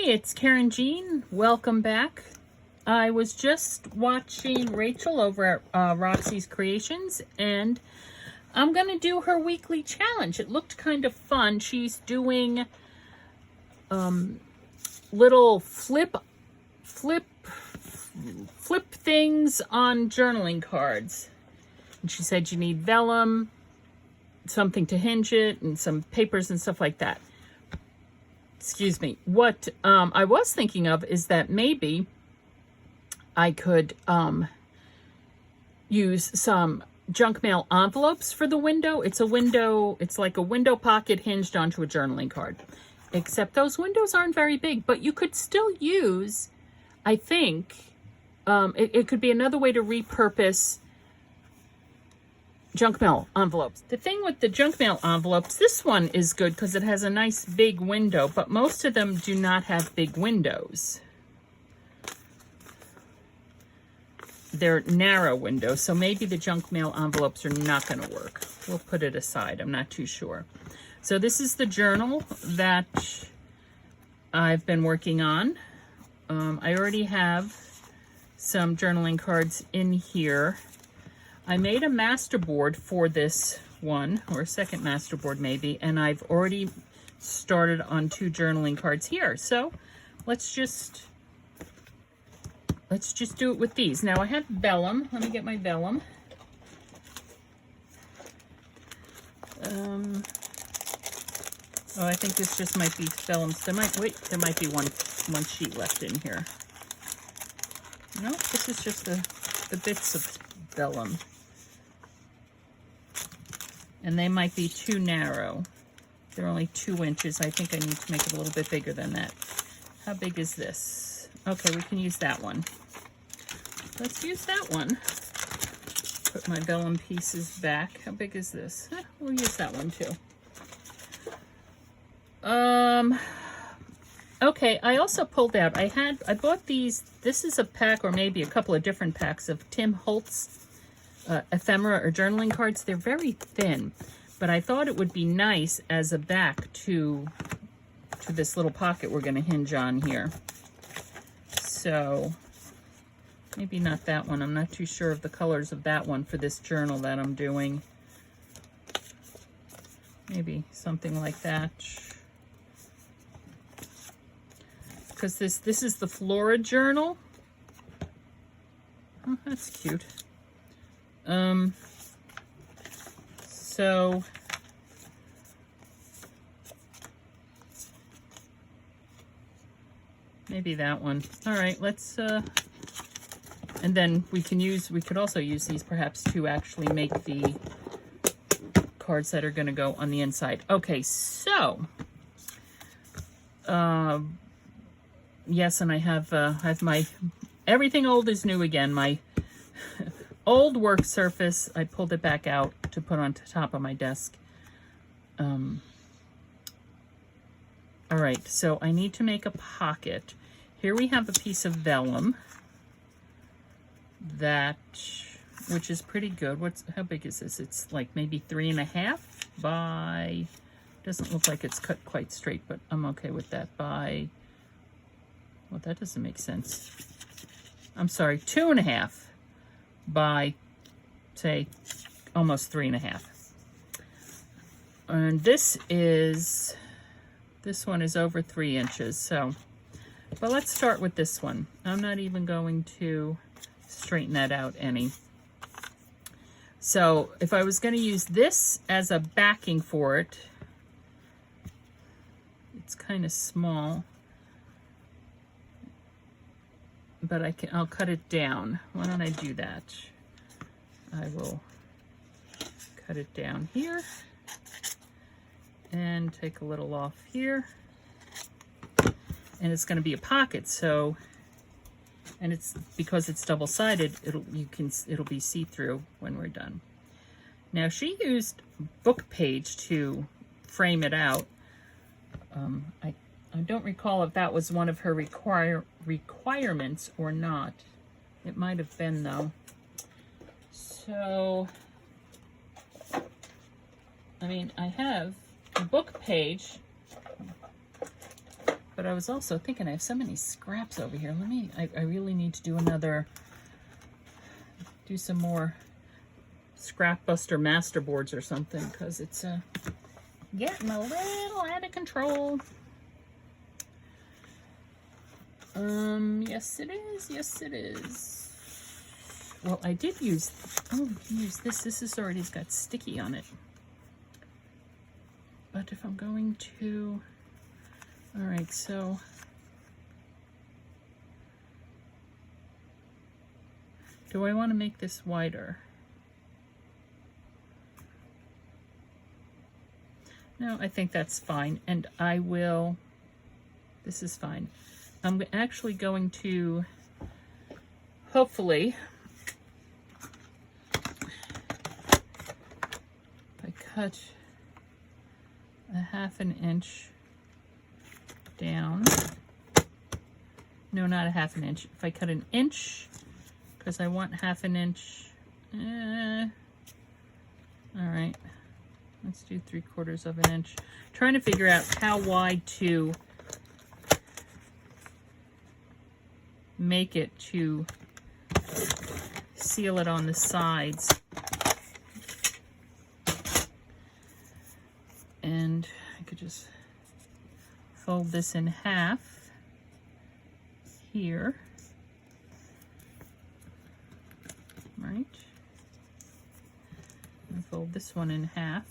It's Karynjean. Welcome back. I was just watching Rachel over at Roxy's Creations, and I'm going to do her weekly challenge. It looked kind of fun. She's doing little flip things on journaling cards. And she said you need vellum, something to hinge it, and some papers and stuff like that. Excuse me. What I was thinking of is that maybe I could use some junk mail envelopes for the window. It's like a window pocket hinged onto a journaling card. Except those windows aren't very big, but you could still use, I think, it could be another way to repurpose junk mail envelopes. The thing with the junk mail envelopes, this one is good because it has a nice big window, but most of them do not have big windows. They're narrow windows, so maybe the junk mail envelopes are not going to work. We'll put it aside. I'm not too sure. So this is the journal that I've been working on. I already have some journaling cards in here. I made a master board for this one, or a second master board maybe, and I've already started on 2 journaling cards here. So let's just do it with these. Now I have vellum. Let me get my vellum. Oh, I think this just might be vellum. There might be one sheet left in here. No, this is just the bits of vellum. And they might be too narrow. They're only 2 inches. I think I need to make it a little bit bigger than that. How big is this? Okay, we can use that one. Let's use that one. Put my vellum pieces back. How big is this? We'll use that one too. Okay, I also pulled out, I bought these, this is a pack or maybe a couple of different packs of Tim Holtz ephemera or journaling cards. They're very thin, but I thought it would be nice as a back to this little pocket we're going to hinge on here. So maybe not that one. I'm not too sure of the colors of that one for this journal that I'm doing. Maybe something like that. Because this is the Flora journal. Oh, that's cute. So maybe that one. All right, let's and then we could also use these perhaps to actually make the cards that are going to go on the inside. Okay, so yes, and I have my everything old is new again. My old work surface, I pulled it back out to put on top of my desk. All right, so I need to make a pocket. Here we have a piece of vellum which is pretty good. How big is this? It's like maybe 3.5 by, doesn't look like it's cut quite straight, but I'm okay with that. By, well, that doesn't make sense. I'm sorry, 2.5 by, say, almost 3.5. And this one is over 3 inches. So, but let's start with this one. I'm not even going to straighten that out any. So if I was going to use this as a backing for it, it's kind of small, but I'll cut it down. Why don't I do that? I will cut it down here and take a little off here. And it's going to be a pocket, so, and it's because it's double-sided, it'll be see-through when we're done. Now she used book page to frame it out. I don't recall if that was one of her requirements or not. It might have been though. So, I mean, I have a book page, but But I was also thinking I have so many scraps over here. I really need to do some more scrap buster masterboards or something, because it's getting a little out of control. Yes it is, yes it is. Well, I did use this. This is already got sticky on it. But if I'm going to, all right, so do I want to make this wider? No, I think that's fine. And I will, this is fine. I'm actually going to, hopefully, if I cut a 1/2 inch down, no, not a 1/2 inch. If I cut 1 inch, because I want 1/2 inch, all right, let's do 3/4 inch. Trying to figure out how wide to make it to seal it on the sides. And I could just fold this in half here, right? And fold this one in half.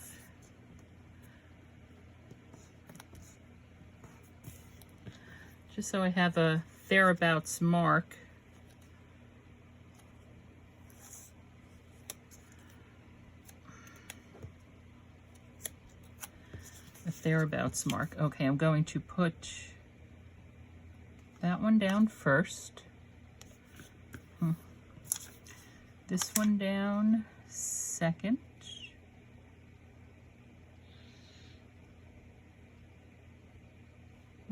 Just so I have a thereabouts mark. A thereabouts mark. Okay, I'm going to put that one down first. This one down second.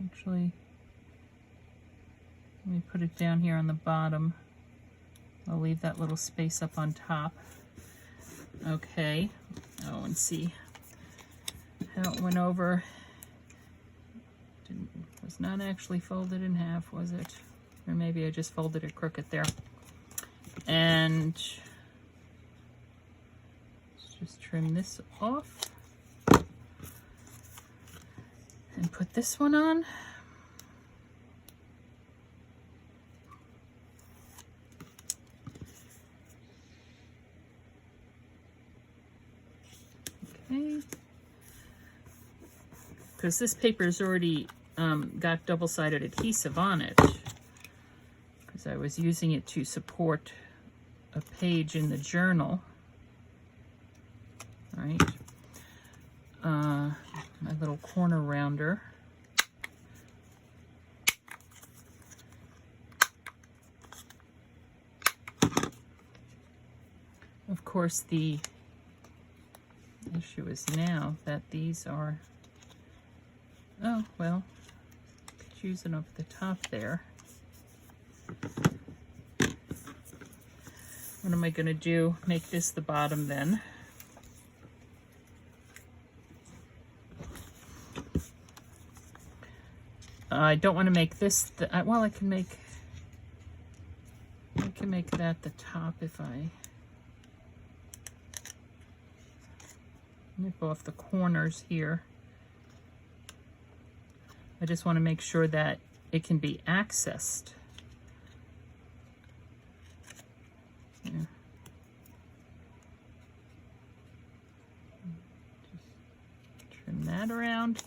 Actually, let me put it down here on the bottom. I'll leave that little space up on top. Okay. Oh, and see how it went over. Was not actually folded in half, was it? Or maybe I just folded it crooked there. And let's just trim this off and put this one on. Okay, because this paper's already got double-sided adhesive on it, because I was using it to support a page in the journal. Right, my little corner rounder. Of course, the issue is now that these are, oh, well, could use it over the top there. What am I going to do? Make this the bottom then. I don't want to make this, well, I can make that the top if I nip off the corners here. I just want to make sure that it can be accessed. Yeah. Just trim that around.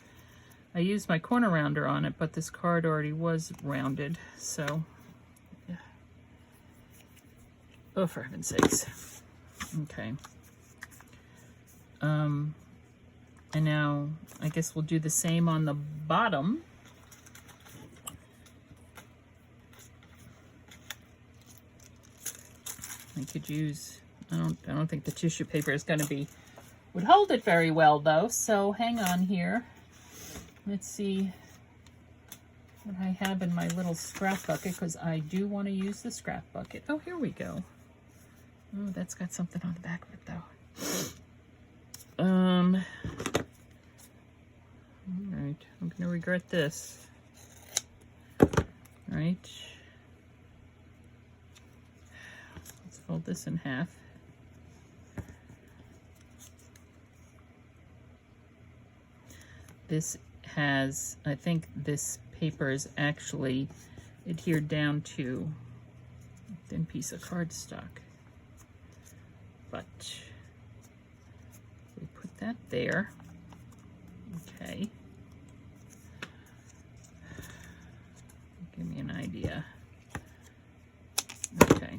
I used my corner rounder on it, but this card already was rounded, so yeah. Oh, for heaven's sakes. Okay. And now I guess we'll do the same on the bottom. I could use, I don't think the tissue paper is going to would hold it very well though, so hang on here. Let's see what I have in my little scrap bucket, because I do want to use the scrap bucket. Oh, here we go. Oh, that's got something on the back of it though. All right, I'm gonna regret this. right? Let's fold this in half. This has, I think this paper is actually adhered down to a thin piece of cardstock. But we put that there. Okay. Give me an idea. Okay.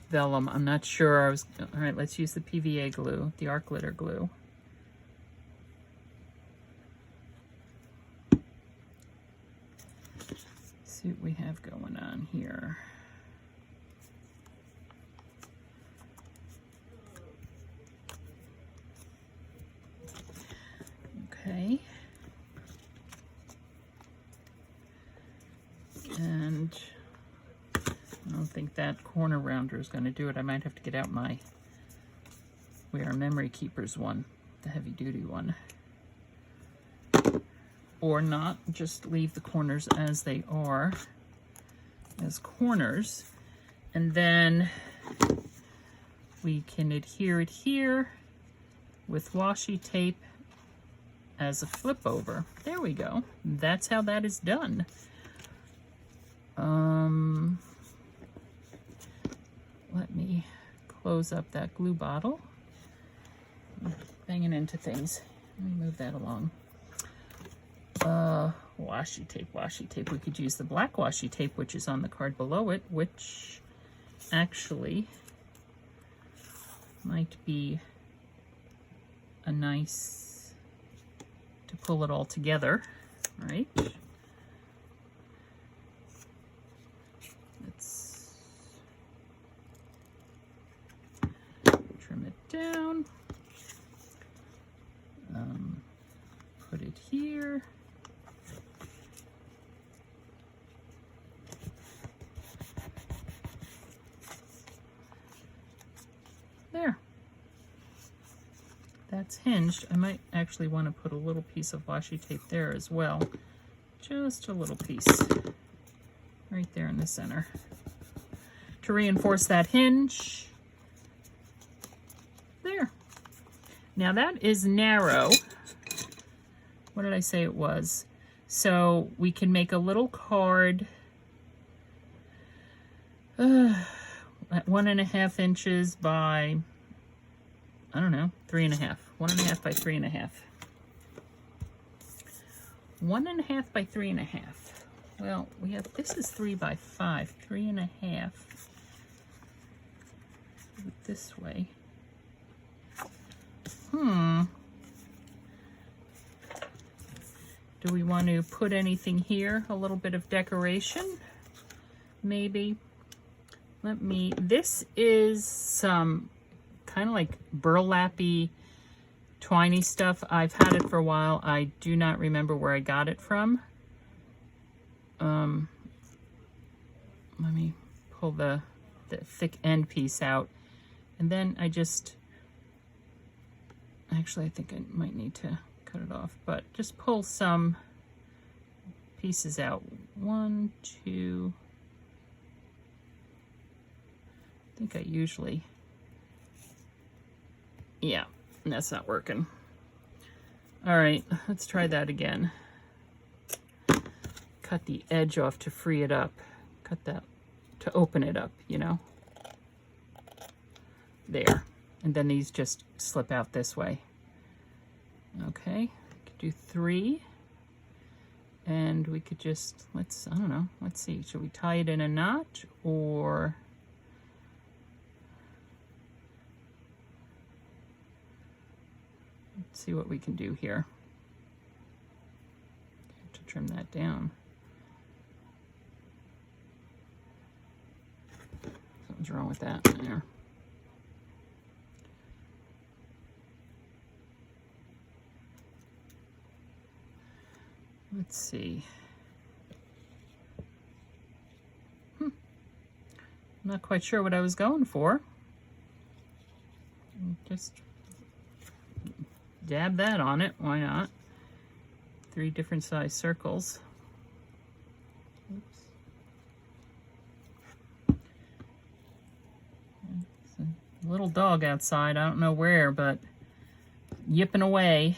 Vellum, I'm not sure. All right, let's use the PVA glue, the art glitter glue. See what we have going on here. Okay. And I don't think that corner rounder is going to do it. I might have to get out my We Are Memory Keepers one, the heavy duty one. Or not, just leave the corners as they are, as corners. And then we can adhere it here with washi tape as a flip over. There we go. That's how that is done. Let me close up that glue bottle. I'm banging into things. Let me move that along. Washi tape. We could use the black washi tape, which is on the card below it, which actually might be a nice to pull it all together, right? Let's trim it down. Put it here. There. That's hinged. I might actually want to put a little piece of washi tape there as well. Just a little piece. Right there in the center. To reinforce that hinge. There. Now that is narrow. What did I say it was? So we can make a little card at 1.5 inches by, I don't know, 3.5. 1.5 by 3.5. 1.5 by 3.5. Well, we have, this is 3 by 5, 3.5. Do it this way. Do we want to put anything here? A little bit of decoration? Maybe. This is some kind of like burlappy, twiny stuff. I've had it for a while. I do not remember where I got it from. Let me pull the thick end piece out. And then I just, actually I think I might need to cut it off, but just pull some pieces out. 1, 2, I think I usually, yeah, that's not working. All right, let's try that again. Cut the edge off to free it up. Cut that to open it up, you know. There. And then these just slip out this way. Okay, could do 3. And we could just, I don't know, let's see. Should we tie it in a knot or... Let's see what we can do here. Have to trim that down. Something's wrong with that there. Let's see. I'm not quite sure what I was going for. Just dab that on it. Why not? 3 different size circles. little dog outside. I don't know where, but yipping away.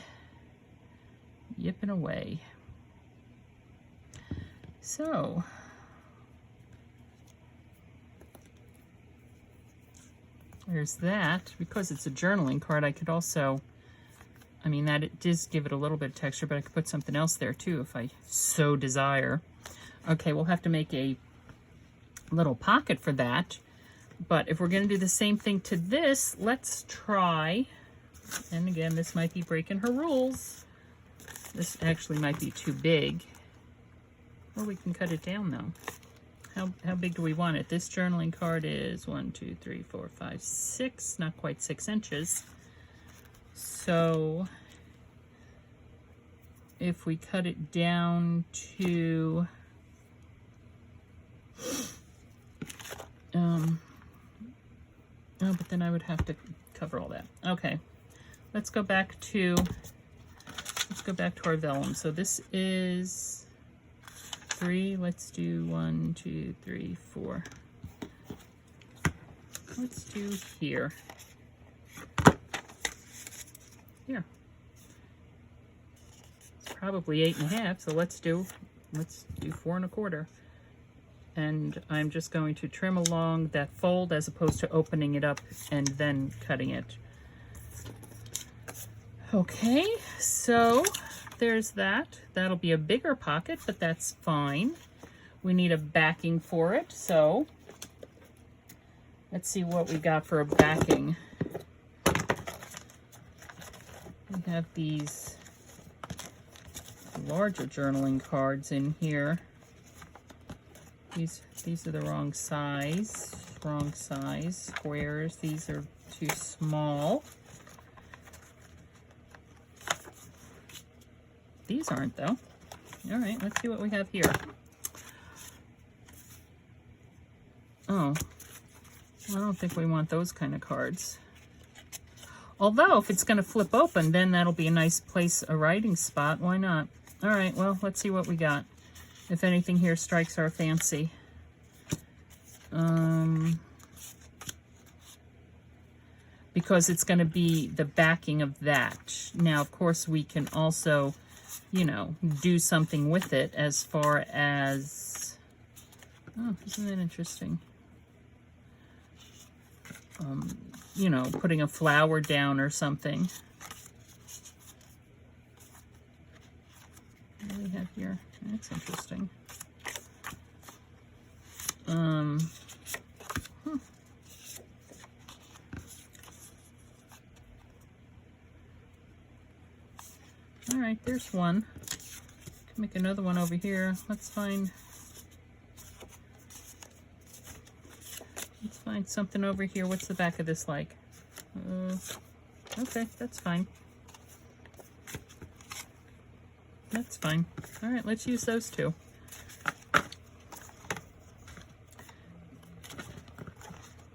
Yipping away. So, there's that. Because it's a journaling card, I could also, I mean, that it does give it a little bit of texture, but I could put something else there too if I so desire. Okay, we'll have to make a little pocket for that. But if we're going to do the same thing to this, let's try, and again, this might be breaking her rules. This actually might be too big. Or we can cut it down though. How big do we want it? This journaling card is 1, 2, 3, 4, 5, 6, not quite 6 inches. So if we cut it down to oh, but then I would have to cover all that. Okay, let's go back to our vellum. So this is 3. Let's do 1, 2, 3, 4. Let's do here. Here. It's probably 8 1/2. So let's do 4 1/4. And I'm just going to trim along that fold as opposed to opening it up and then cutting it. Okay, so there's that. That'll be a bigger pocket, but that's fine. We need a backing for it, so let's see what we got for a backing. We have these larger journaling cards in here. These are the wrong size squares. These are too small. These aren't though. All right, let's see what we have here. Oh, I don't think we want those kind of cards. Although if it's going to flip open, then that'll be a nice place, a writing spot. Why not? All right, well, let's see what we got. If anything here strikes our fancy. Because it's going to be the backing of that. Now, of course, we can also, you know, do something with it as far as, oh, isn't that interesting? You know, putting a flower down or something. What do we have here? That's interesting. All right, there's one. Can make another one over here. Let's find something over here. What's the back of this like? Okay, that's fine. That's fine. All right, let's use those two.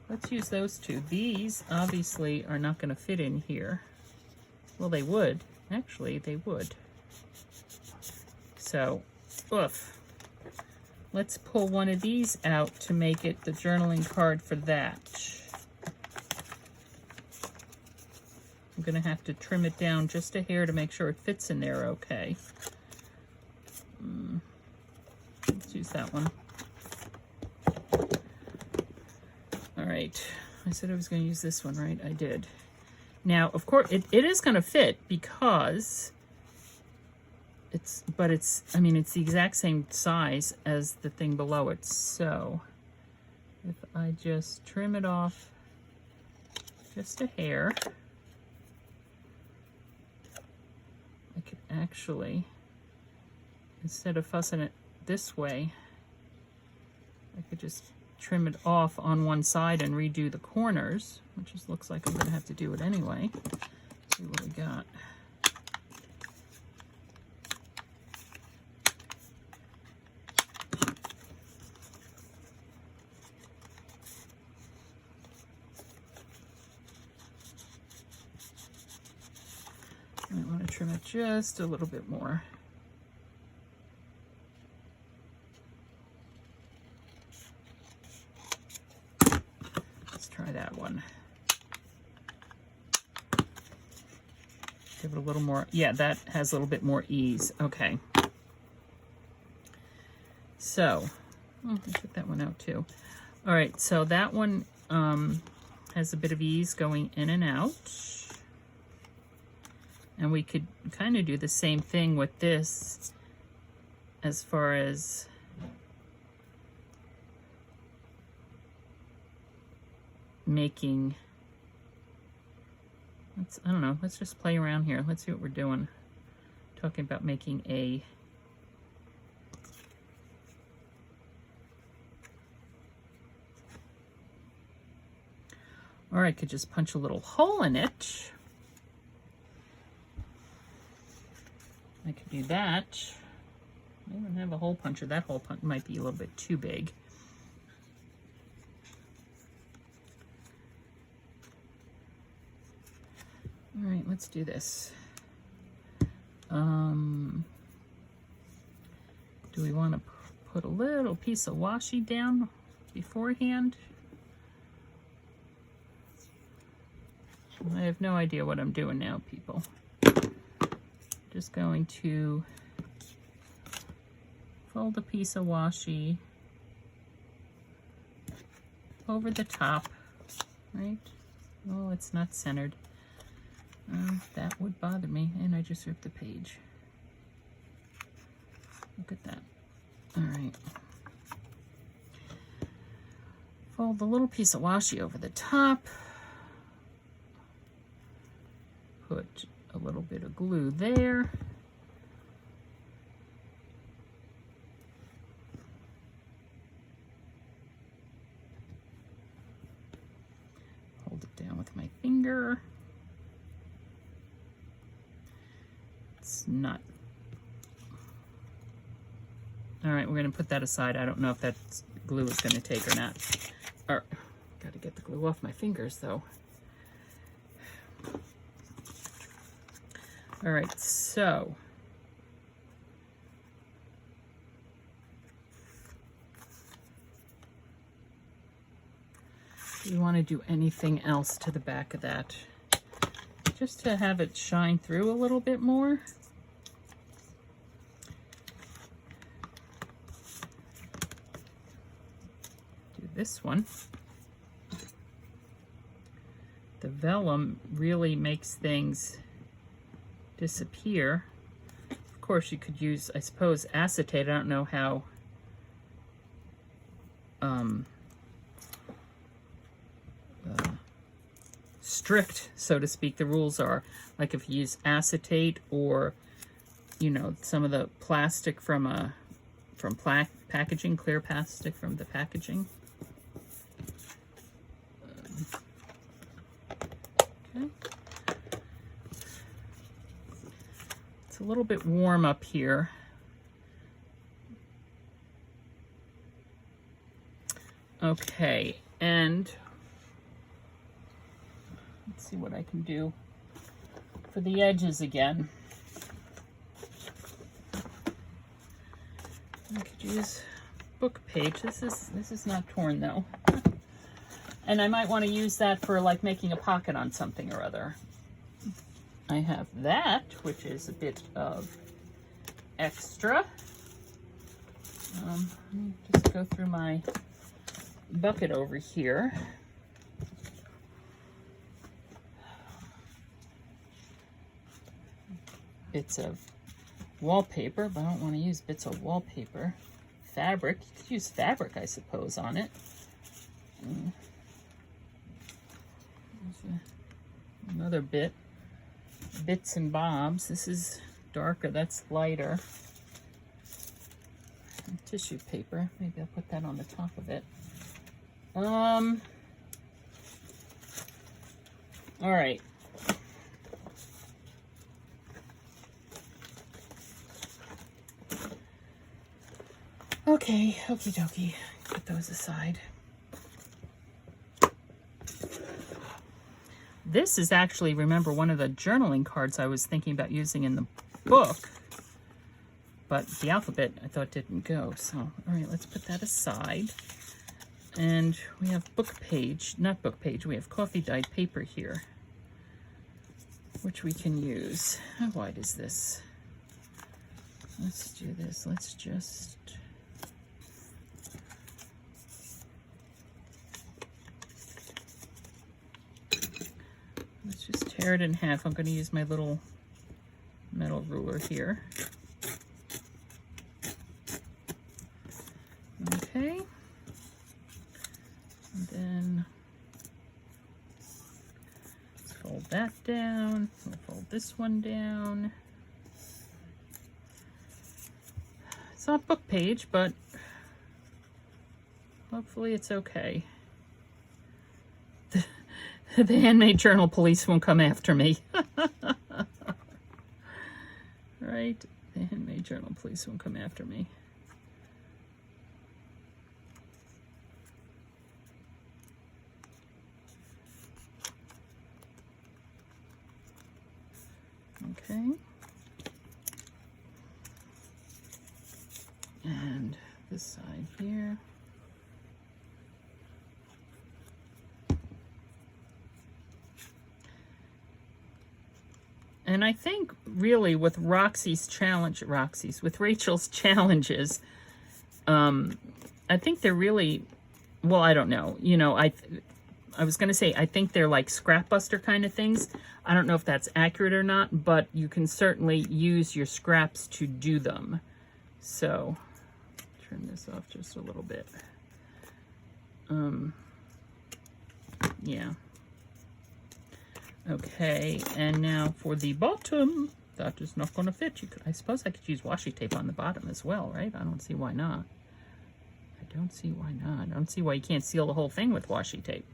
Let's use those two. These obviously are not going to fit in here. Well, they would. Actually, they would. So, oof. Let's pull one of these out to make it the journaling card for that. I'm going to have to trim it down just a hair to make sure it fits in there okay. Let's use that one. All right. I said I was going to use this one, right? I did. Now, of course, it is going to fit because it's the exact same size as the thing below it. So if I just trim it off just a hair, I could actually, instead of fussing it this way, I could just trim it off on one side and redo the corners, which just looks like I'm going to have to do it anyway. Let's see what we got. I want to trim it just a little bit more. Let's try that one. Give it a little more. Yeah, that has a little bit more ease. Okay. So, I took that one out too. All right, so that one has a bit of ease going in and out. And we could kind of do the same thing with this as far as making, I don't know, let's just play around here. Let's see what we're doing. Talking about making a or I could just punch a little hole in it. I could do that. I don't have a hole puncher. That hole punch might be a little bit too big. All right, let's do this. Do we want to put a little piece of washi down beforehand? I have no idea what I'm doing now, people. Just going to fold a piece of washi over the top, right? Oh, it's not centered. That would bother me, and I just ripped the page. Look at that. All right. Fold the little piece of washi over the top. Put a little bit of glue there. Hold it down with my finger. It's not. All right, we're going to put that aside. I don't know if that glue is going to take or not. Got to get the glue off my fingers, though. All right, so do you want to do anything else to the back of that? Just to have it shine through a little bit more. Do this one. The vellum really makes things disappear. Of course, you could use, I suppose, acetate. I don't know how strict, so to speak, the rules are. Like if you use acetate, or you know, some of the plastic from packaging, clear plastic from the packaging. Okay. It's a little bit warm up here. Okay, and let's see what I can do for the edges again. I could use book page. This is not torn though. And I might want to use that for like making a pocket on something or other. I have that, which is a bit of extra. Let me just go through my bucket over here. Bits of wallpaper, but I don't want to use bits of wallpaper. Fabric, you could use fabric, I suppose, on it. Another bits and bobs. This is darker, that's lighter. Some tissue paper, maybe I'll put that on the top of it. All right. Okay, okie dokie. Put those aside. This is actually, remember, one of the journaling cards I was thinking about using in the book, but the alphabet I thought didn't go. So, all right, let's put that aside. And we have book page, not book page, we have coffee dyed paper here. which we can use. How wide is this? Let's do this. Let's just tear it in half. I'm going to use my little metal ruler here. Okay. And then let's fold that down. We'll fold this one down. It's not book page, but hopefully it's okay. The Handmade Journal police won't come after me. Right? The Handmade Journal police won't come after me. Okay. And this side here. And I think really with Rachel's challenges, I think they're really, well, I don't know. You know, I was going to say, I think they're like scrap buster kind of things. I don't know if that's accurate or not, but you can certainly use your scraps to do them. So, turn this off just a little bit. Yeah. Okay, and now for the bottom, that is not going to fit. I suppose I could use washi tape on the bottom as well, right? I don't see why not. I don't see why not. I don't see why you can't seal the whole thing with washi tape.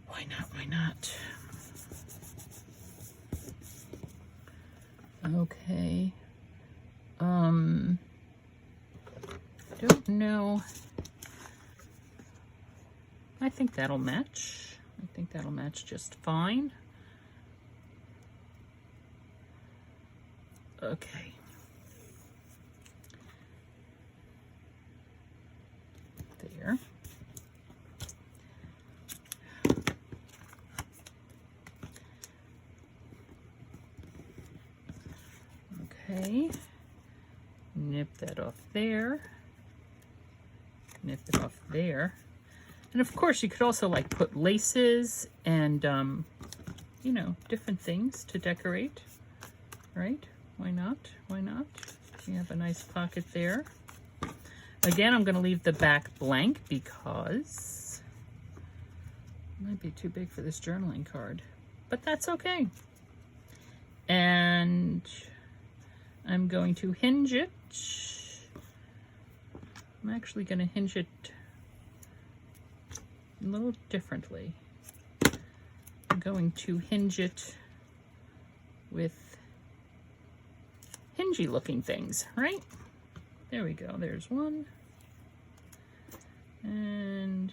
Why not? Why not? Okay. Don't know. I think that'll match. I think that'll match just fine. Okay. There. Okay. Nip that off there. Nip it off there. And of course, you could also like put laces and, you know, different things to decorate, right? Why not? Why not? You have a nice pocket there. Again, I'm going to leave the back blank because it might be too big for this journaling card, but that's okay. And I'm going to hinge it. I'm actually going to hinge it a little differently. I'm going to hinge it with hingy looking things, right? There we go. There's one. And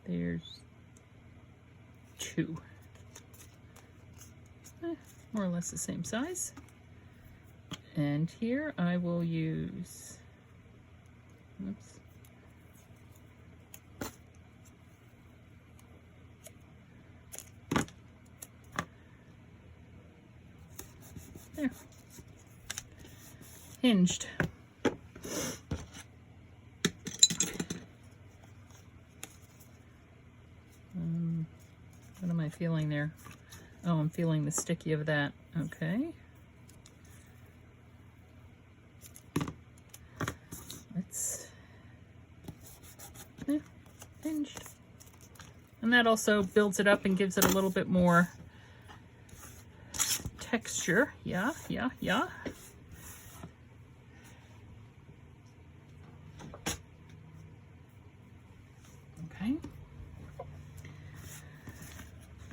there's two. More or less the same size. And here I will use, oops. There. Hinged. What am I feeling there? Oh, I'm feeling the sticky of that. Okay. Let's, hinged. And that also builds it up and gives it a little bit more texture. Yeah. Okay.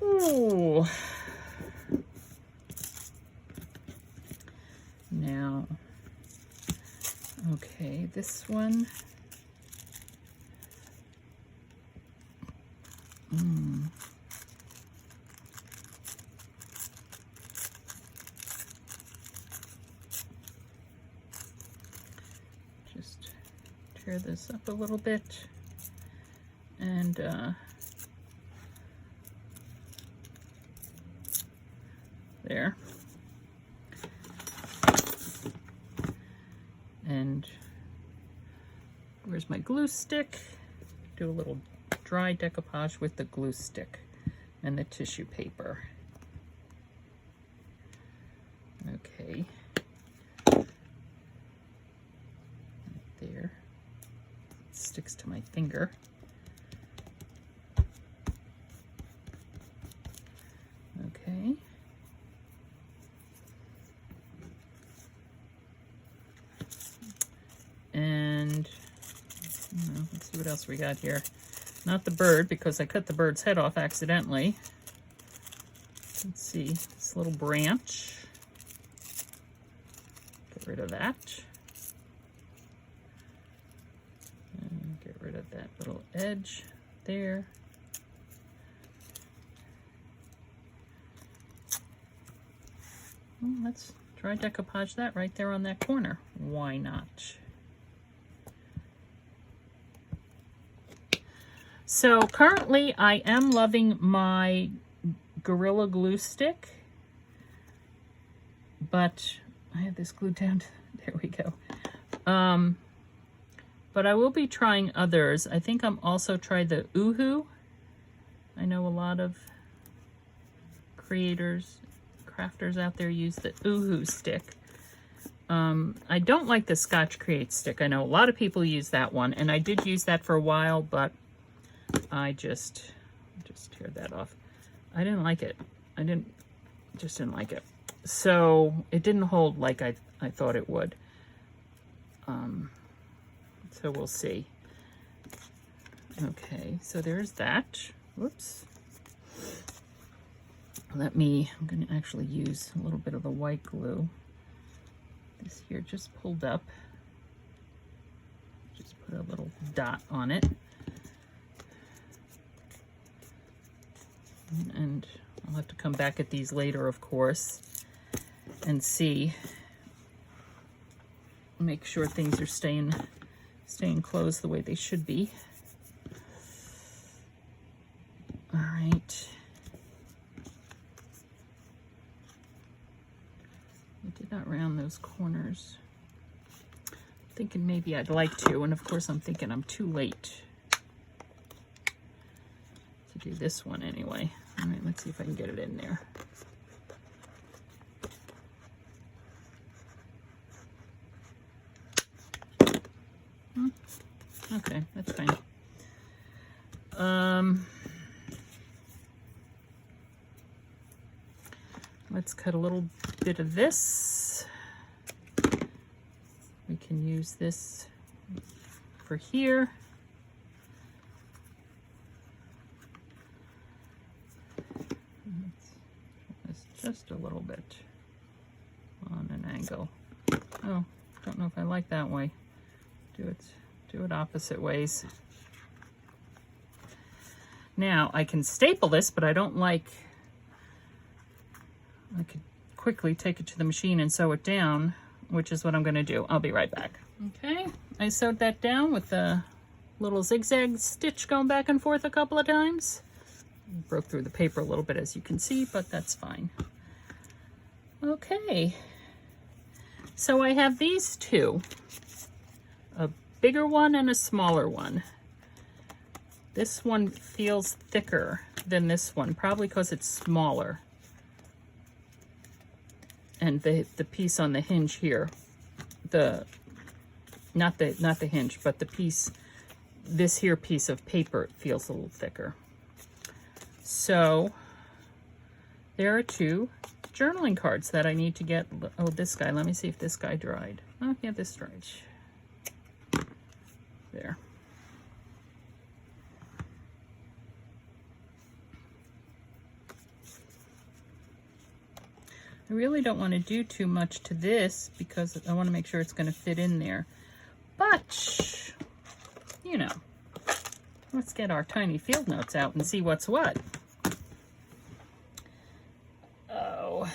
Ooh. Now, okay, this one. Just tear this up a little bit and There. And where's my glue stick? Do a little dry decoupage with the glue stick and the tissue paper. Okay. There. It sticks to my finger. Okay. And let's see what else we got here. Not the bird, because I cut the bird's head off accidentally. Let's see, this little branch. Get rid of that. And get rid of that little edge there. Well, let's try decoupage that right there on that corner. Why not? So currently I am loving my Gorilla Glue stick, but I have this glued down. There we go. But I will be trying others. I think I'm also tried the Uhu. I know a lot of creators, crafters out there use the Uhu stick. I don't like the Scotch Create stick. I know a lot of people use that one, and I did use that for a while, but I just tear that off. I didn't like it. Just didn't like it. So it didn't hold like I thought it would. So we'll see. Okay, so there's that. Whoops. I'm going to actually use a little bit of the white glue. This here just pulled up. Just put a little dot on it. And I'll have to come back at these later, of course, and see, make sure things are staying closed the way they should be. All right. I did not round those corners. I'm thinking maybe I'd like to, and of course I'm thinking I'm too late to do this one anyway. All right, let's see if I can get it in there. Okay, that's fine. Let's cut a little bit of this. We can use this for here. Just a little bit on an angle. Oh, don't know if I like that way. Do it opposite ways. Now I can staple this, but I don't like, I could quickly take it to the machine and sew it down, which is what I'm going to do. I'll be right back. Okay, I sewed that down with the little zigzag stitch going back and forth a couple of times. Broke through the paper a little bit, as you can see, but that's fine. Okay, so I have these two, a bigger one and a smaller one. This one feels thicker than this one, probably because it's smaller. And the piece on the hinge here, not the hinge, but the piece, this here piece of paper feels a little thicker. So there are two journaling cards that I need to get. Oh, this guy, let me see if this guy dried. Oh, yeah, this dried. There. I really don't want to do too much to this because I want to make sure it's going to fit in there. But, you know, let's get our tiny field notes out and see what's what. Oh,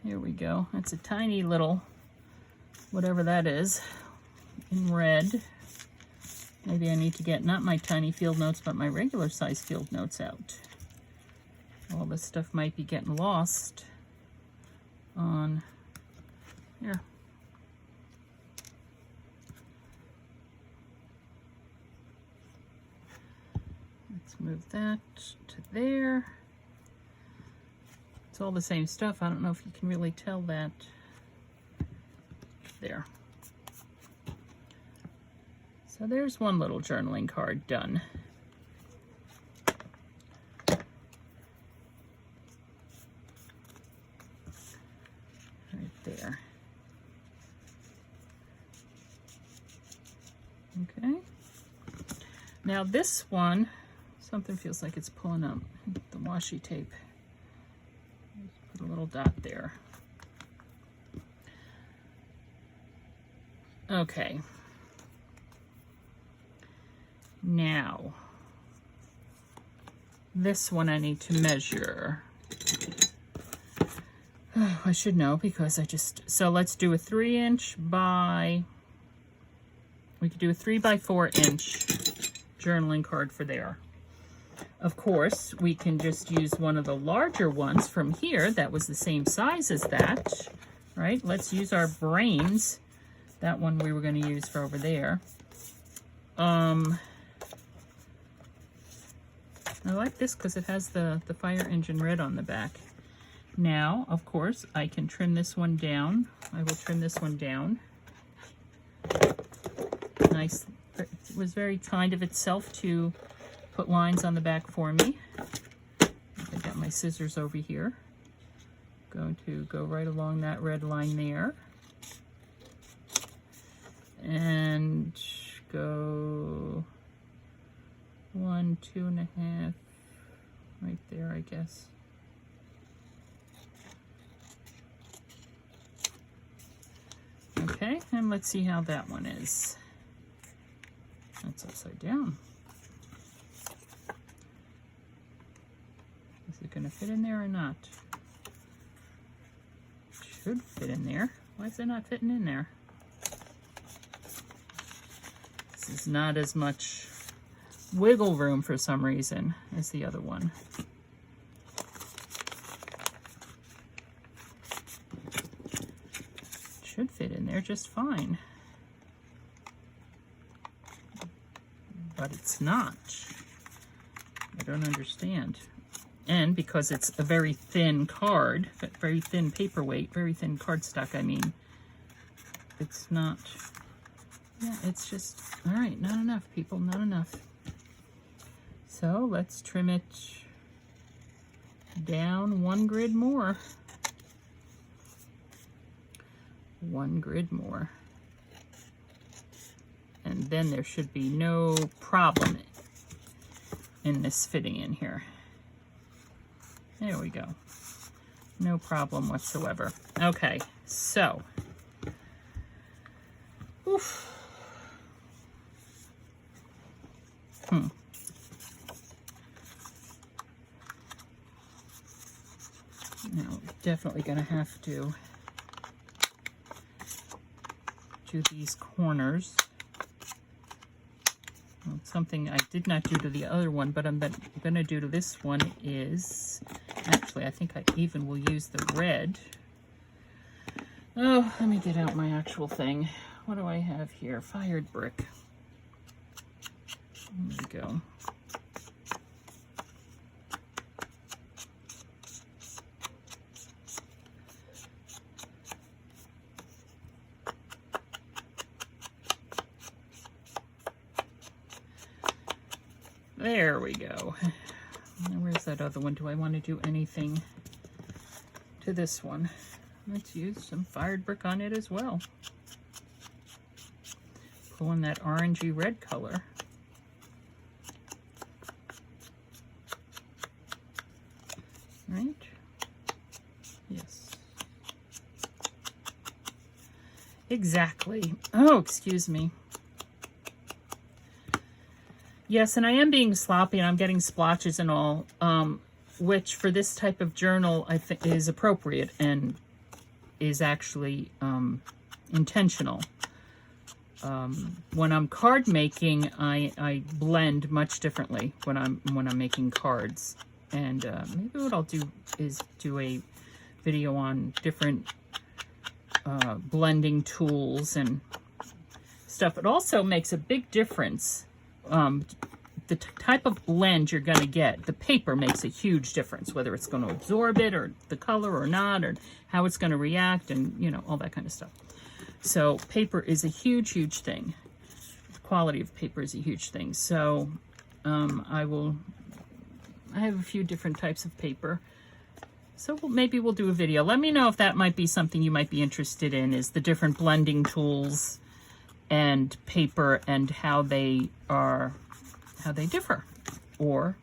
here we go. It's a tiny little, whatever that is, in red. Maybe I need to get not my tiny field notes, but my regular size field notes out. All this stuff might be getting lost on here. Let's move that to there. It's all the same stuff. I don't know if you can really tell that. There. So there's one little journaling card done. Right there. Okay. Now this one, something feels like it's pulling up the washi tape. Just put a little dot there. Okay. Now, this one I need to measure. Oh, I should know because so let's do a 3" by, we could do a 3 by 4" journaling card for there. Of course, we can just use one of the larger ones from here that was the same size as that, right? Let's use our brains. That one we were going to use for over there. I like this because it has the fire engine red on the back. Now, of course, I can trim this one down. I will trim this one down. Nice. It was very kind of itself to put lines on the back for me. I got my scissors over here. Going to go right along that red line there. And go 1, 2.5, right there, I guess. Okay, and let's see how that one is. That's upside down. Is it going to fit in there or not? It should fit in there. Why is it not fitting in there? This is not as much wiggle room for some reason as the other one. It should fit in there just fine. But it's not. I don't understand. And because it's a very thin card, very thin paperweight, very thin cardstock, I mean, it's not, yeah, it's just, all right, not enough, people, not enough. So let's trim it down 1 grid more. 1 grid more. And then there should be no problem in this fitting in here. There we go. No problem whatsoever. Okay, so. Oof. Now, definitely gonna have to do these corners. Well, something I did not do to the other one, but I'm gonna do to this one is, actually, I think I even will use the red. Oh, let me get out my actual thing. What do I have here? Fired brick. There we go. There we go. Now where's that other one? Do I want to do anything to this one? Let's use some fired brick on it as well. Pull in that orangey red color. Right? Yes. Exactly. Oh, excuse me. Yes, and I am being sloppy and I'm getting splotches and all, which for this type of journal I think is appropriate and is actually intentional. When I'm card making, I blend much differently when I'm making cards. And maybe what I'll do is do a video on different blending tools and stuff. It also makes a big difference. The type of blend you're going to get, the paper makes a huge difference, whether it's going to absorb it or the color or not, or how it's going to react, and you know, all that kind of stuff. So paper is a huge, huge thing. The quality of paper is a huge thing. So I have a few different types of paper. So maybe we'll do a video. Let me know if that might be something you might be interested in, is the different blending tools and paper and how they differ, or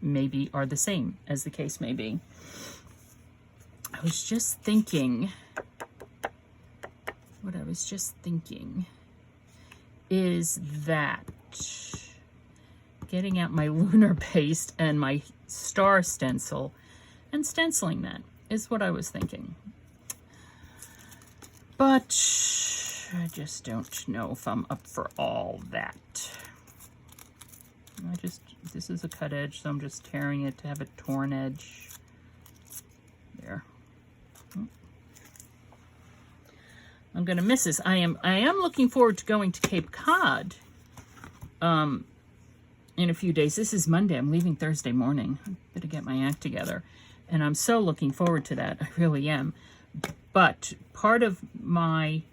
maybe are the same, as the case may be. I was just thinking, what I was just thinking is that getting out my lunar paste and my star stencil and stenciling that is what I was thinking. But I just don't know if I'm up for all that. This is a cut edge, so I'm just tearing it to have a torn edge. There. I'm gonna miss this. I am looking forward to going to Cape Cod in a few days. This is Monday. I'm leaving Thursday morning. I better get my act together. And I'm so looking forward to that. I really am. But part of my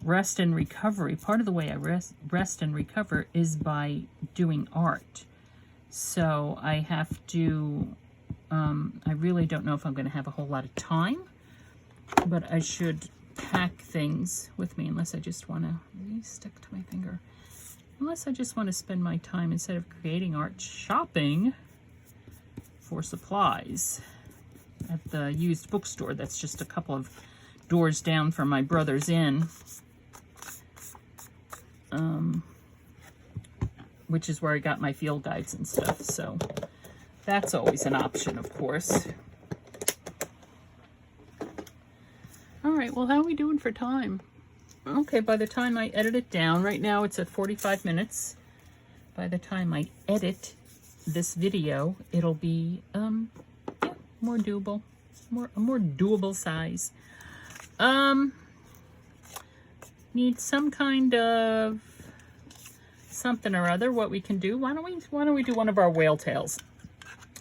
rest and recovery, part of the way I rest and recover is by doing art. So I have to, I really don't know if I'm going to have a whole lot of time, but I should pack things with me, unless I just want to, stick to my finger, unless I just want to spend my time, instead of creating art, shopping for supplies at the used bookstore that's just a couple of doors down from my brother's inn. Which is where I got my field guides and stuff. So that's always an option, of course. All right, well, how are we doing for time? Okay, by the time I edit it down, right now it's at 45 minutes. By the time I edit this video, it'll be yeah, more doable, a more doable size. Need some kind of something or other. What we can do? Why don't we do one of our whale tails?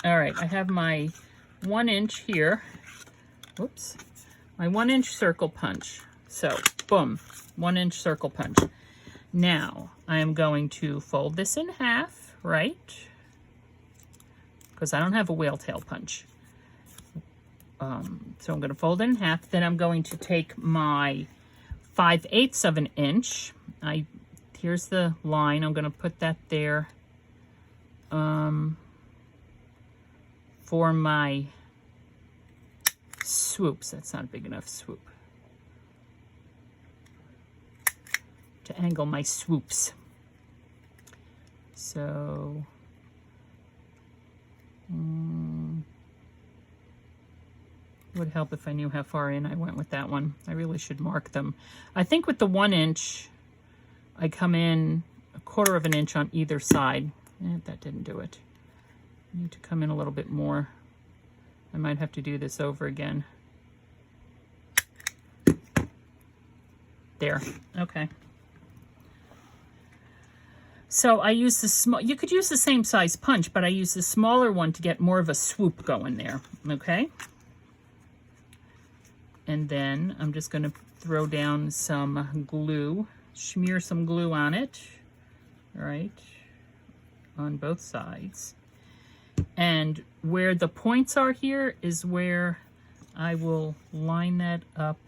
All right, I have my 1 inch here. Whoops, my 1 inch circle punch. So, boom, 1 inch circle punch. Now I am going to fold this in half, right? Because I don't have a whale tail punch. So I'm going to fold it in half. Then I'm going to take my 5/8 of an inch. Here's the line. I'm going to put that there for my swoops. That's not a big enough swoop to angle my swoops. So would help if I knew how far in I went with that one. I really should mark them. I think with the 1 inch, I come in 1/4 of an inch on either side. That didn't do it. I need to come in a little bit more. I might have to do this over again. There, okay. So I use the small, you could use the same size punch, but I use the smaller one to get more of a swoop going there, okay? And then I'm just gonna throw down some glue, smear some glue on it, right, on both sides. And where the points are here is where I will line that up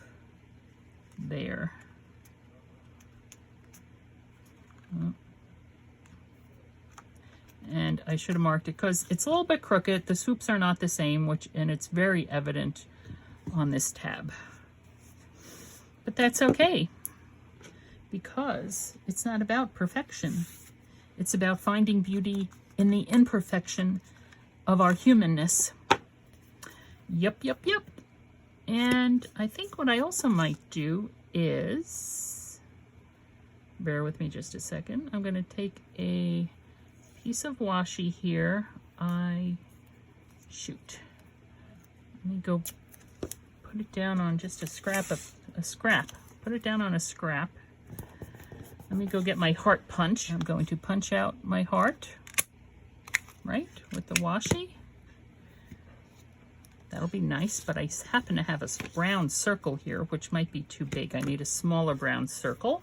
there. And I should have marked it because it's a little bit crooked. The swoops are not the same, and it's very evident on this tab. But that's okay, because it's not about perfection. It's about finding beauty in the imperfection of our humanness. Yep. And I think what I also might do is, bear with me just a second, I'm going to take a piece of washi here. I shoot. Let me go put it down on just a scrap. Put it down on a scrap. Let me go get my heart punch. I'm going to punch out my heart, right, with the washi. That'll be nice, but I happen to have a brown circle here, which might be too big. I need a smaller brown circle,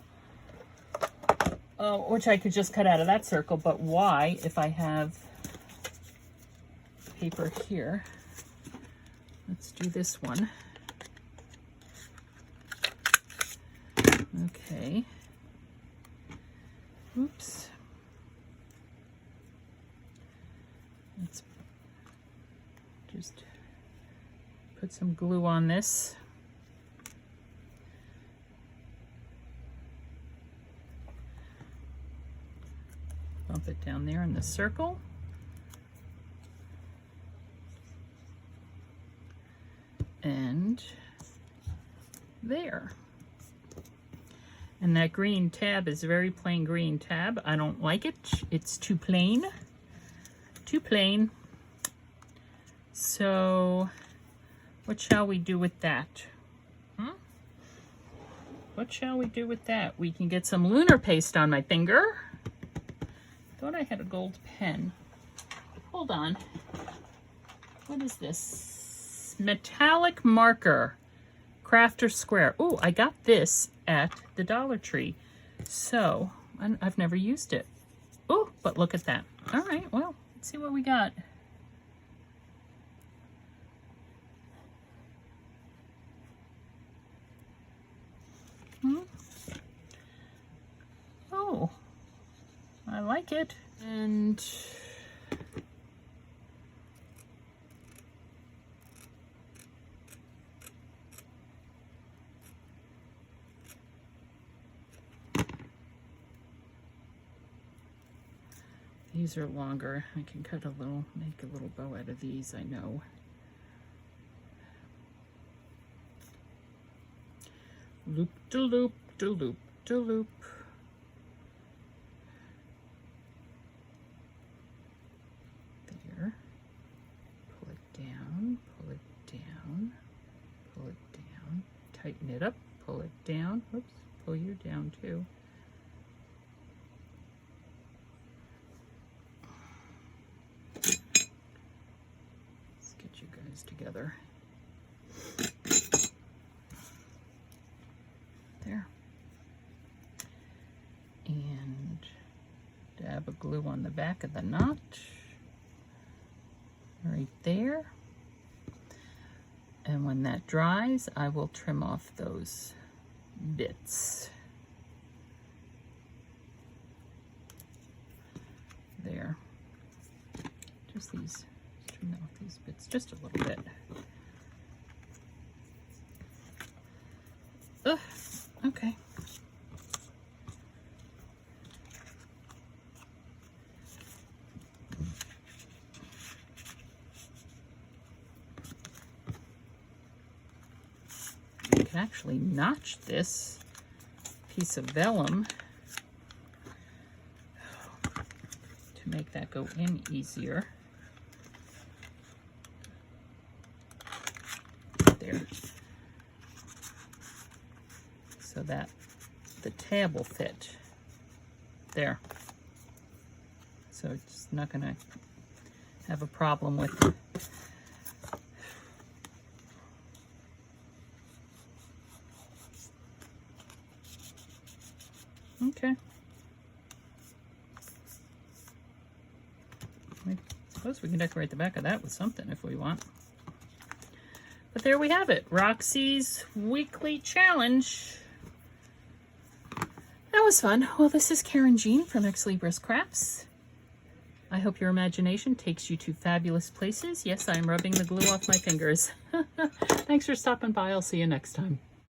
which I could just cut out of that circle, but why if I have paper here? Let's do this one. Okay. Oops. Let's just put some glue on this. Bump it down there in the circle. And there. And that green tab is a very plain green tab. I don't like it. It's too plain. Too plain. So what shall we do with that? What shall we do with that? We can get some lunar paste on my finger. Thought I had a gold pen. Hold on. What is this? Metallic marker. Crafter Square. Oh, I got this at the Dollar Tree. So, I've never used it. Oh, but look at that. All right, well, let's see what we got. Oh, I like it. And these are longer. I can cut a little, make a little bow out of these, I know. Loop de loop de loop de loop. There. Pull it down, pull it down, pull it down. Tighten it up, pull it down. Whoops, pull you down too. Let's get you guys together. There. And dab of glue on the back of the knot. Right there. And when that dries, I will trim off those bits. There. Just these, trim off these bits just a little bit. Ugh, okay. I can actually notch this piece of vellum to make that go in easier. There. So that the tab will fit there. So it's not going to have a problem with okay. I suppose we can decorate the back of that with something if we want. But there we have it. Roxy's weekly challenge. That was fun. Well, this is Karynjean from Ex Libris Crafts. I hope your imagination takes you to fabulous places. Yes, I'm rubbing the glue off my fingers. Thanks for stopping by. I'll see you next time.